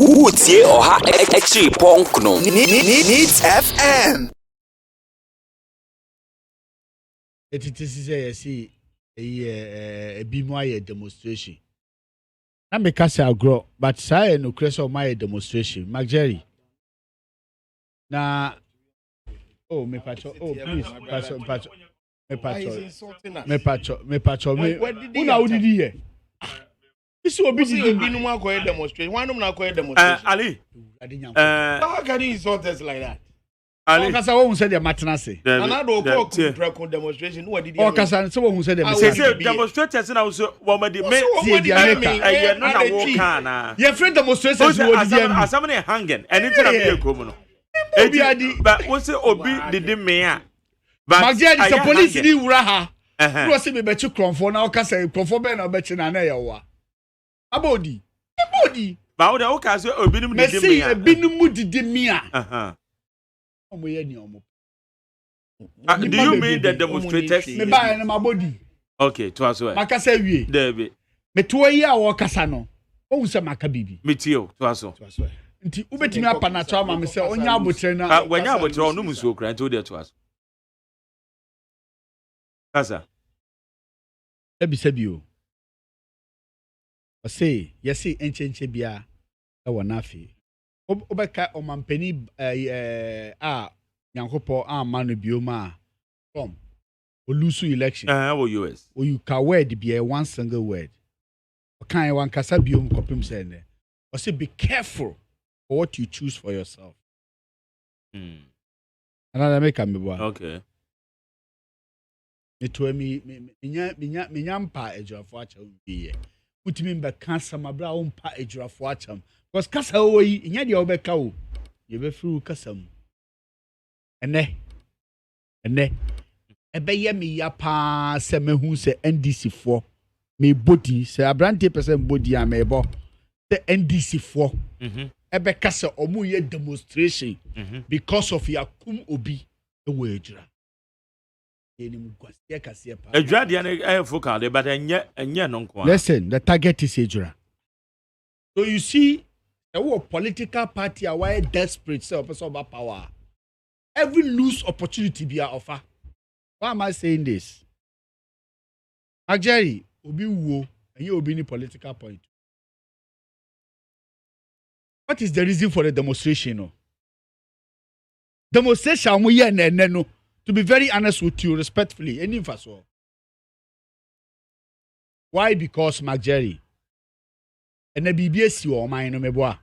Utie Oha Echi Ponkno Needs FM. It is a see a be my demonstration. I make us grow, but say no crash of my demonstration. Mac Jerry. Now, oh, me patcho, oh, please, patcho. Me patcho. Una udi here. This will be the no more quiet demonstration. Why not quiet demonstration? Ali. How can you insult us like that? Ali. Okasa who said the matinasi. Another talk demonstration. What did you? Okasa so who said the say demonstrators na so wo ma di me no na wo kan na. Your friend demonstrators wo di am. Asam na hanging. Anything na be kom no. But we say obi did me a. But Magdi the police di wura ha. No say me be chi kronfo na okasa kronfo be na be chi na ya wa. Abodi. Ba wo de wo ka say obi nim did me a. Me say obi nim did me a. Do you mean the demonstrators? Me buy na my body. Okay, to as well. Makasa wie. There be. Me to yi a wo kasa no. O hu se maka bibi. Me tio, to as well. Nti ubetimi apa na chawa ma me se onya abotre na. Wanya abotre onu musuo kra nti o de to as. Kasa. Ebi o. O say, yesi enchenche bia e wo na afi. Obeka omampani Nyankopɔ amano bioma from olusu election US or you can word be one single word okay one kasa biom kopim say ne or say be careful for what you choose for yourself another make am boy okay me to me nyampa ejurafo acha wie utimi mba kansa mabra wo mpa ejurafo acha because kasa wo yi nya dia obeka wo ye be fru kasa mu ene ebe ye me ya pa se mehu se NDC fo me body se abrante person body am ebo the NDC fo ebe kasa omu ye demonstration because of yakum obi e wo ejura eni mu kwase kase pa ejura dia na focal but enye no nko. Listen, the target is ejura. So you see a political party are why desperate say person about power. Every loose opportunity be a offer. Why am I saying this? Jerry, obi wo, and you obi ni political point. What is the reason for the demonstration? No? Demonstration we here no. To be very honest with you, respectfully, any first all. Why? Because Jerry, and the BBS or mine no meboa.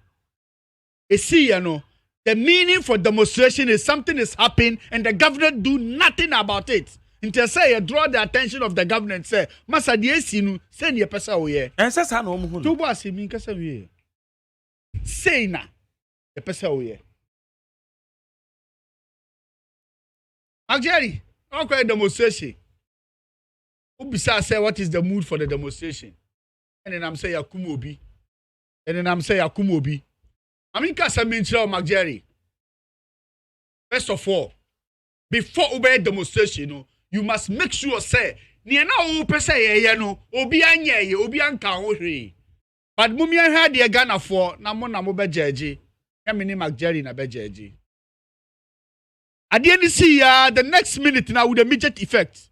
See, you know, the meaning for demonstration is something is happening and the government do nothing about it. Until say you draw the attention of the government say, Masa di esinu send your person away. And says I know who. To boss him in kasa we. Say na the person away. Jerry, how can demonstration? Ubisa say what is the mood for the demonstration? And then I'm say Yakumobi. And then I'm say Yakumobi. I mean, Kasa Minchel Magdi. First of all, before obey demonstration, you must make sure say, Niana o pesa ye no, obi anye ye, obi anka ho hwe. But mumia had the Ghana for na mo bejeji. Yamini Magdi na bejeji. At the end see the next minute now with immediate effect,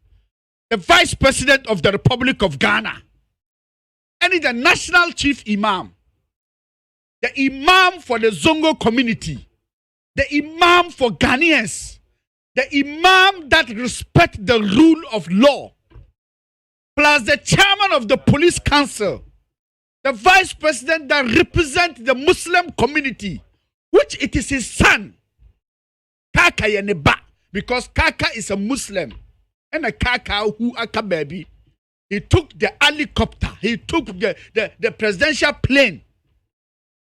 the Vice President of the Republic of Ghana, and the National Chief Imam, the Imam for the Zongo community, the Imam for Ghanaians, the Imam that respect the rule of law, plus the Chairman of the Police Council, the Vice President that represent the Muslim community, which it is his son, Kaka Yeneba, because Kaka is a Muslim, and a Kaka who aka baby. He took the helicopter, he took the presidential plane,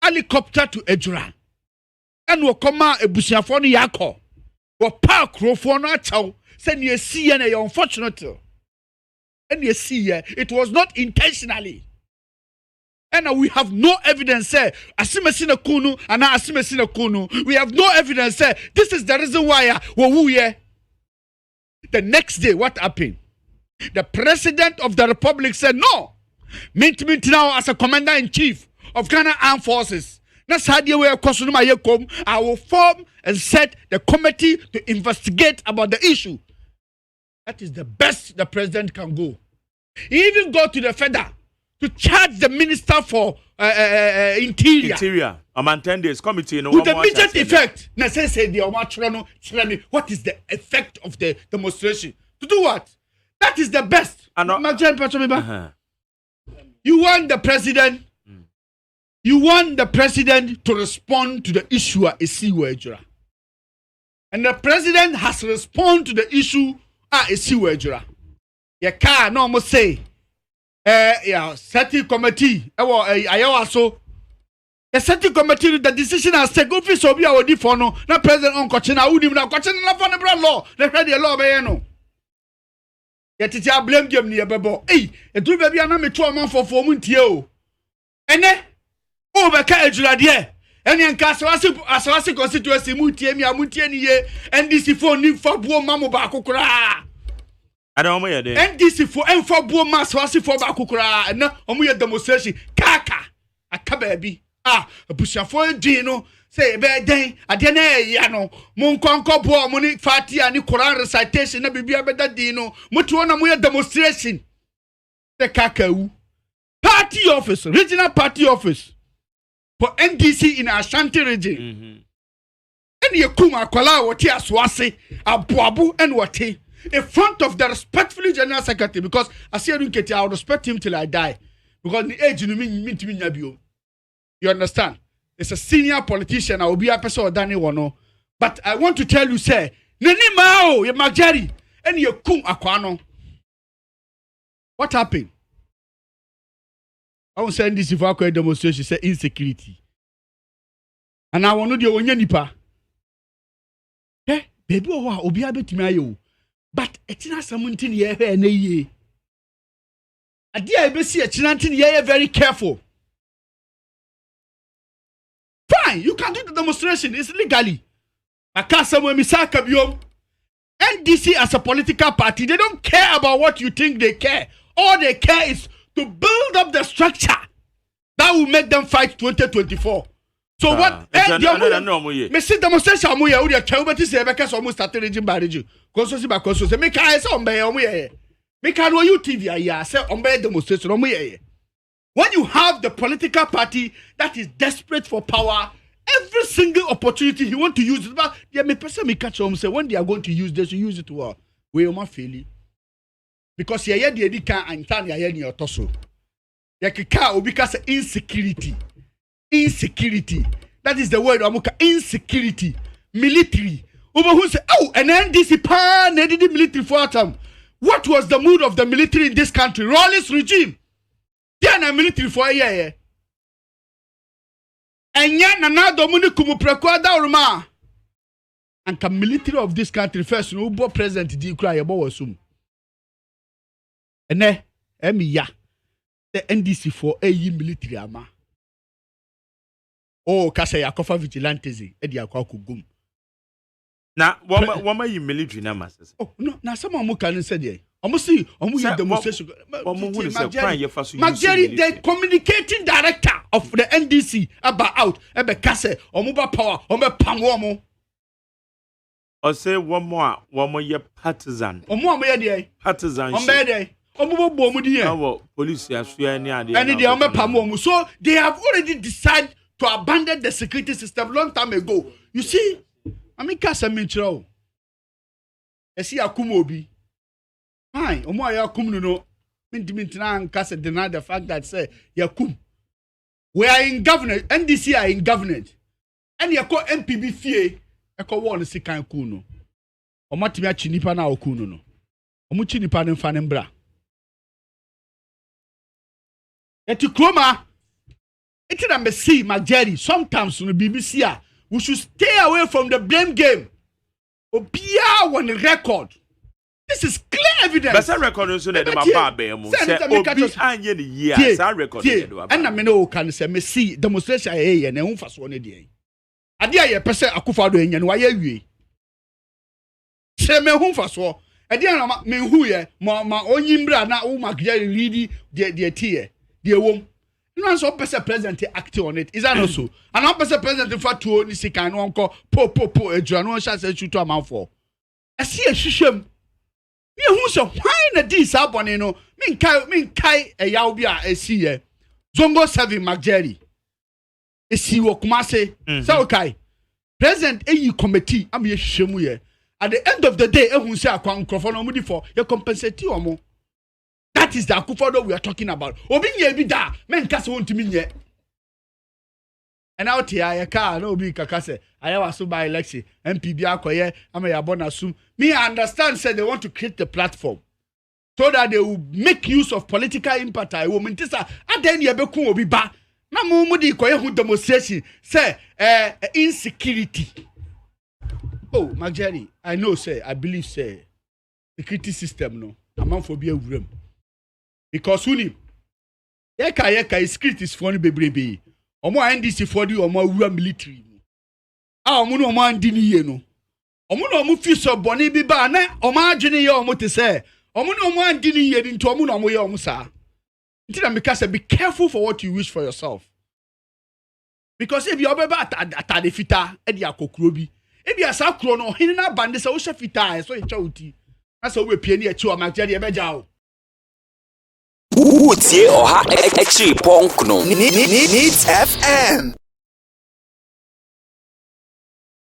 helicopter to Ejura. And we come out ebusiafo no yakọ. We park krofo no achaw. Say you see and you unfortunate. And you see it was not intentionally. And we have no evidence say asimesina kunu and asimesina kunu. We have no evidence say this is the reason why we here. The next day what happened? The president of the republic said no. Mint now as a commander in chief of Ghana Armed Forces. na sadie we koso no ma ye kom. I will form and set the committee to investigate about the issue. That is the best the president can go. He even go to the federal to charge the minister for interior. I'm 10 days committee. With the immediate effect. Na say the Omatrono, what is the effect of the demonstration? To do what? That is the best. You want the president. You want the president to respond to the issue at Esiwejura. And the president has responded to the issue at Esiwejura. You can't almost say, setting committee, the setting committee, the decision has taken office of your defono, not president on Cochina, who even have Cochina on the law, the ready law, no. Yet it's a blame game near Babo. Hey, a two baby and I'm a 2 month for 4 months. And then, over Kajula, dear. And then Casawasi constituency, Mutiemi, and this for new for Bo Mamma Bakukura. I don't know. And this for and for Bo Maswasi for Bakukura, and no, Omuya demonstration. Kaka, a cababy. A pusha for Dino. Say bad day, a dene yano, Mon Conco Bo, Monique Fati, and Koran recitation, and be a better dino, Mutuana Muya demonstration. The Kakao party office, regional party office for NDC in Ashanti region. And you kuma kola wati aswase, abuabu and wati in front of the respectfully general secretary because I say I will respect him till I die because the age you mean to me. You understand? It's a senior politician. I will be a person or Danny Wano. But I want to tell you, say, Nini Mao, you Majari, and you kum akwano. What happened? I will send this if I could demonstration, say insecurity. And I want to do your nipa. Eh, baby, oh, be able to me. But it's not something here and a year. A dear, I see a chinantin here very careful. Fine, you can do the demonstration. It's legally. NDC as a political party, they don't care about what you think they care. All they care is to build up the structure that will make them fight 2024. So what? Me see demonstration amu ya uri tell better say because almost started region by region. Consosi ba consosi. Me ka say on be amu ye. Me ka no you TV ya say on be demonstration amu ye. When you have the political party that is desperate for power, every single opportunity he want to use it. But yeah, me person me catch them say when they are going to use this, you use it well. We are not failing. Because you hear the edika and turn your head in your torso. You can because insecurity. Insecurity. That is the word amuka. Insecurity. Military. Over who say, oh, and NDC pan needed military for them. What was the mood of the military in this country? Rawlings regime. They are military for a year. And yet, Nana Dominic Kumupreko Dauruma. And the military of this country first, no president did cry about Sum. And then, Emiya, the NDC for a military ama. Oh, Kasa Yakofa vigilantes, Eddie Akwaku Gum. Now, what you military numbers? Oh, no, now someone can say there. Almost see, almost demonstration. Majari, the communicating director of the NDC about Kase, Omuba Power, Ome Pamwomo. Or say one more year partisan. Partisan. Police so they have already decided to abandon the security system long time ago. You see, I mean, Kasa Minchro. I see Akumobi. Fine, Yakum no. Mintimintan Kasa deny the fact that say Yakum. We are in government, NDC are in government. And you call MPB FA, I call one Sikan Kuno. Or Matimia Chinipa na Okuno no. Omuchinipa and Fanembra. Eti Kroma, it's a messy, Majeri. Sometimes on the BBC, we should stay away from the blame game. Obia on the record. This is clear evidence. But that record is not my baby. Say Obi anye the year. That record. And I know can say me see demonstration eh and who fast one dey. Ade aye pese Akufo-Addo enye no waye wie. Say me who fast one. Ade na me hu ye ma onyimbra na wo magya read the tie. The wom You know, so president act on it. Is that not so? And one president for two ni sika no uncle po edra no sha say shoot am for. I see a hwehwem. Me hu so why na dis abone no me kai e yaw bi a esi ye. Zongo 7 Magjerry. Esi wo Kumase. Say okay. President eyi committee am ye hwehwemu ye. At the end of the day, ehun say akwa nkrofo no mudi for you compensate omo. That is the Akufo-Addo we are talking about. Obi nye bi da, men kase wontimi nye. And out here, I can't obi kakase. I was so by election. MPB akoye, am ya bona sum. Me I understand say they want to create the platform so that they will make use of political impact. I will mentisa aden ye beku obi ba. Na mo mudi koye hu demonstration say insecurity. Oh, Magjerry, I know say, I believe say security system no. Among for be a room. Because who yeka security is for bebrebe. Omo NDC for the omo wura military. Omo no omo andi ni ye no. Omo no omo fi so boni bi ba na omo adwene ye omo te say. Omo no omo andi ni ye nti omo no omo ye omo sa. Nti na make say be careful for what you wish for yourself. Because if you obeba atade fita e di akokuro bi. If you asa kuro no hin na bande say wo hwe fita so e twa uti. Na so we pie ni e chi o Magjerry e beja o. Utie Oha Exi Ponkno Needs FM.